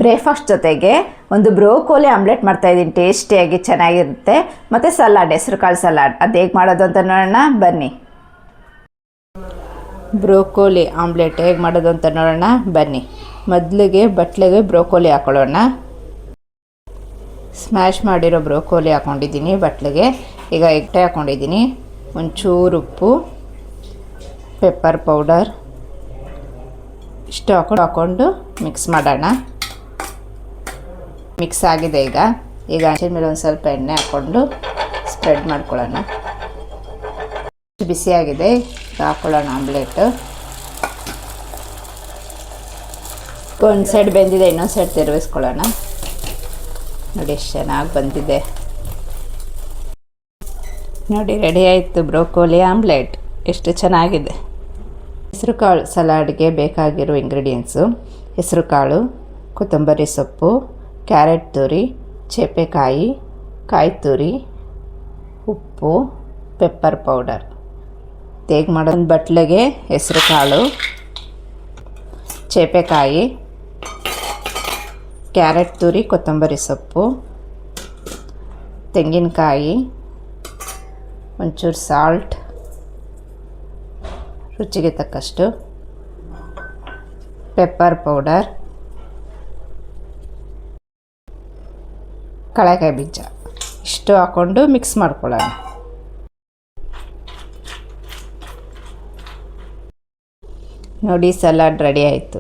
Breakfast ಜೊತೆಗೆ ಒಂದು broccoli omelette ಮಾಡ್ತಾಯಿದ್ದೀನಿ. ಟೇಸ್ಟಿಯಾಗಿ ಚೆನ್ನಾಗಿರುತ್ತೆ. ಮತ್ತು ಸಲಾಡ್, ಹೆಸರುಕಾಳು ಸಲಾಡ್, ಅದು ಹೇಗೆ ಮಾಡೋದು ಅಂತ ನೋಡೋಣ ಬನ್ನಿ. ಬ್ರೋಕೋಲಿ ಆಮ್ಲೆಟ್ ಹೇಗೆ ಮಾಡೋದು ಅಂತ ನೋಡೋಣ ಬನ್ನಿ. ಮೊದಲಿಗೆ ಬಟ್ಲಿಗೆ ಬ್ರೋಕೋಲಿ ಹಾಕೊಳ್ಳೋಣ. ಸ್ಮ್ಯಾಶ್ ಮಾಡಿರೋ ಬ್ರೋಕೋಲಿ ಹಾಕ್ಕೊಂಡಿದ್ದೀನಿ ಬಟ್ಲಿಗೆ. ಈಗ ಎಗ್ಟೆ ಹಾಕ್ಕೊಂಡಿದ್ದೀನಿ. ಒಂಚೂರು ಉಪ್ಪು, ಪೆಪ್ಪರ್ ಪೌಡರ್ ಇಷ್ಟು ಹಾಕ್ಕೊಂಡು ಮಿಕ್ಸ್ ಮಾಡೋಣ. ಮಿಕ್ಸ್ ಆಗಿದೆ. ಈಗ ಹಂಚಿನ ಮೇಲೆ ಒಂದು ಸ್ವಲ್ಪ ಎಣ್ಣೆ ಹಾಕ್ಕೊಂಡು ಸ್ಪ್ರೆಡ್ ಮಾಡ್ಕೊಳ್ಳೋಣ. ಬಿಸಿಯಾಗಿದೆ, ಹಾಕ್ಕೊಳ್ಳೋಣ ಆಮ್ಲೆಟ್. ಒಂದು ಸೈಡ್ ಬೆಂದಿದೆ, ಇನ್ನೊಂದು ಸೈಡ್ ತಿರುಗಿಸ್ಕೊಳ್ಳೋಣ. ನೋಡಿ ಎಷ್ಟು ಚೆನ್ನಾಗಿ ಬಂದಿದೆ. ನೋಡಿ ರೆಡಿ ಆಯಿತು ಬ್ರೋಕೋಲಿ ಆಮ್ಲೆಟ್. ಎಷ್ಟು ಚೆನ್ನಾಗಿದೆ. ಹೆಸರುಕಾಳು ಸಲಾಡ್ಗೆ ಬೇಕಾಗಿರೋ ಇಂಗ್ರೀಡಿಯೆಂಟ್ಸು: ಹೆಸರುಕಾಳು, ಕೊತ್ತಂಬರಿ ಸೊಪ್ಪು, ಕ್ಯಾರೆಟ್ ತುರಿ, ಚೇಪೆಕಾಯಿ, ಕಾಯಿ ತುರಿ, ಉಪ್ಪು, ಪೆಪ್ಪರ್ ಪೌಡರ್. ಹೇಗೆ ಮಾಡೋದು? ಒಂದು ಬಟ್ಲಿಗೆ ಹೆಸರುಕಾಳು, ಚೇಪೆಕಾಯಿ, ಕ್ಯಾರೆಟ್ ತುರಿ, ಕೊತ್ತಂಬರಿ ಸೊಪ್ಪು, ತೆಂಗಿನಕಾಯಿ, ಒಂಚೂರು ಸಾಲ್ಟ್, ರುಚಿಗೆ ತಕ್ಕಷ್ಟು, ಪೆಪ್ಪರ್ ಪೌಡರ್, ಕಡಲೆಕಾಯಿ ಬೀಜ ಇಷ್ಟು ಹಾಕ್ಕೊಂಡು ಮಿಕ್ಸ್ ಮಾಡ್ಕೊಳ್ಳೋಣ. ನೋಡಿ ಸಲಾಡ್ ರೆಡಿ ಆಯಿತು.